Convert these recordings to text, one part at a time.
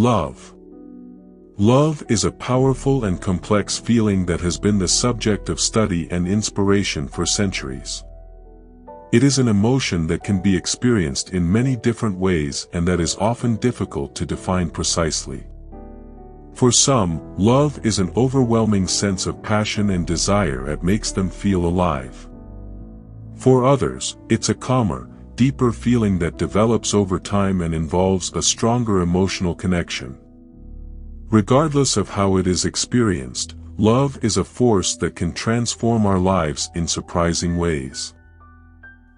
Love. Love is a powerful and complex feeling that has been the subject of study and inspiration for centuries. It is an emotion that can be experienced in many different ways and that is often difficult to define precisely. For some, love is an overwhelming sense of passion and desire that makes them feel alive. For others, it's a calmer, deeper feeling that develops over time and involves a stronger emotional connection. Regardless of how it is experienced, love is a force that can transform our lives in surprising ways.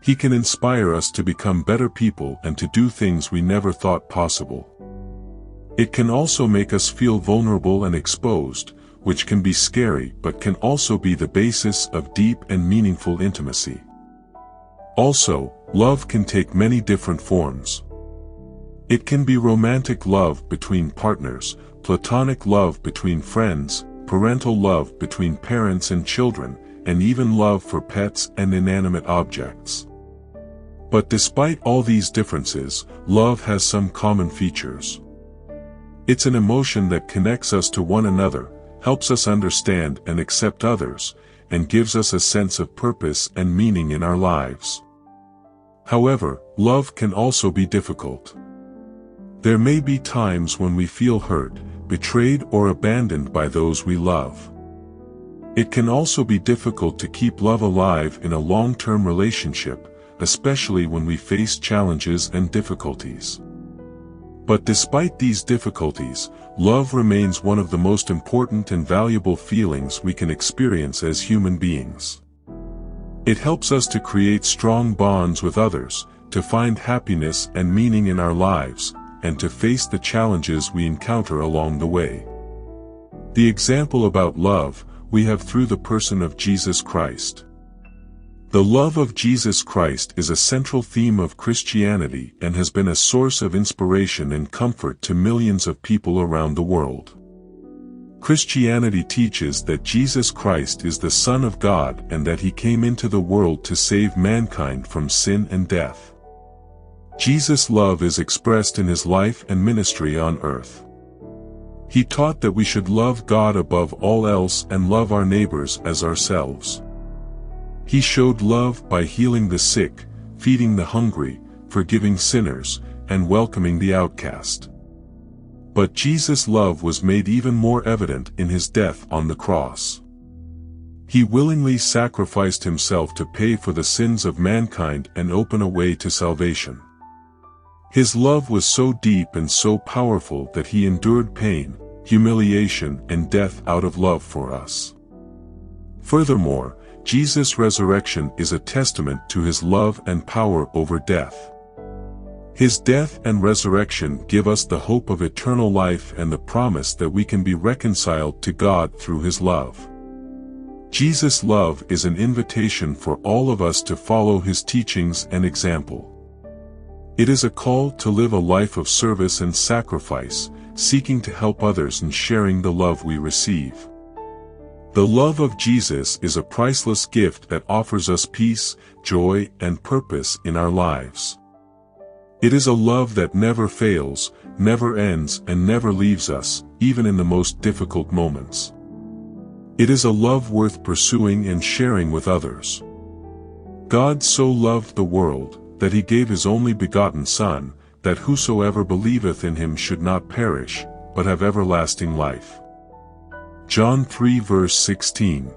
He can inspire us to become better people and to do things we never thought possible. It can also make us feel vulnerable and exposed, which can be scary but can also be the basis of deep and meaningful intimacy. Also, love can take many different forms. It can be romantic love between partners, platonic love between friends, parental love between parents and children, and even love for pets and inanimate objects. But despite all these differences, love has some common features. It's an emotion that connects us to one another, helps us understand and accept others, and gives us a sense of purpose and meaning in our lives. However, love can also be difficult. There may be times when we feel hurt, betrayed or abandoned by those we love. It can also be difficult to keep love alive in a long-term relationship, especially when we face challenges and difficulties. But despite these difficulties, love remains one of the most important and valuable feelings we can experience as human beings. It helps us to create strong bonds with others, to find happiness and meaning in our lives, and to face the challenges we encounter along the way. The example about love we have through the person of Jesus Christ. The love of Jesus Christ is a central theme of Christianity and has been a source of inspiration and comfort to millions of people around the world. Christianity teaches that Jesus Christ is the Son of God and that He came into the world to save mankind from sin and death. Jesus' love is expressed in His life and ministry on earth. He taught that we should love God above all else and love our neighbors as ourselves. He showed love by healing the sick, feeding the hungry, forgiving sinners, and welcoming the outcast. But Jesus' love was made even more evident in His death on the cross. He willingly sacrificed Himself to pay for the sins of mankind and open a way to salvation. His love was so deep and so powerful that He endured pain, humiliation, and death out of love for us. Furthermore, Jesus' resurrection is a testament to His love and power over death. His death and resurrection give us the hope of eternal life and the promise that we can be reconciled to God through His love. Jesus' love is an invitation for all of us to follow His teachings and example. It is a call to live a life of service and sacrifice, seeking to help others and sharing the love we receive. The love of Jesus is a priceless gift that offers us peace, joy, and purpose in our lives. It is a love that never fails, never ends, and never leaves us, even in the most difficult moments. It is a love worth pursuing and sharing with others. God so loved the world, that He gave His only begotten Son, that whosoever believeth in Him should not perish, but have everlasting life. John 3 verse 16.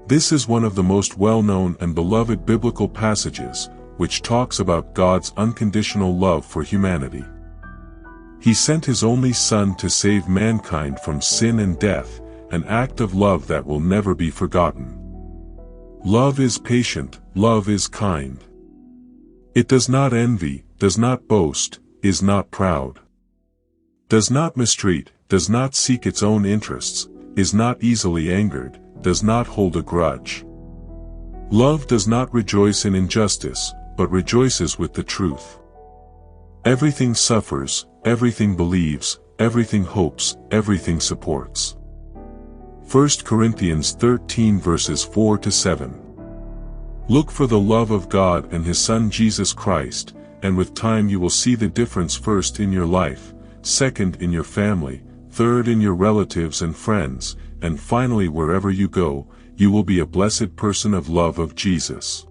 This is one of the most well-known and beloved biblical passages, which talks about God's unconditional love for humanity. He sent His only Son to save mankind from sin and death, an act of love that will never be forgotten. Love is patient, love is kind. It does not envy, does not boast, is not proud. Does not mistreat, does not seek its own interests, is not easily angered, does not hold a grudge. Love does not rejoice in injustice, but rejoices with the truth. Everything suffers, everything believes, everything hopes, everything supports. 1 Corinthians 13 verses 4-7. Look for the love of God and His Son Jesus Christ, and with time you will see the difference first in your life, second in your family, third in your relatives and friends, and finally wherever you go, you will be a blessed person of love of Jesus.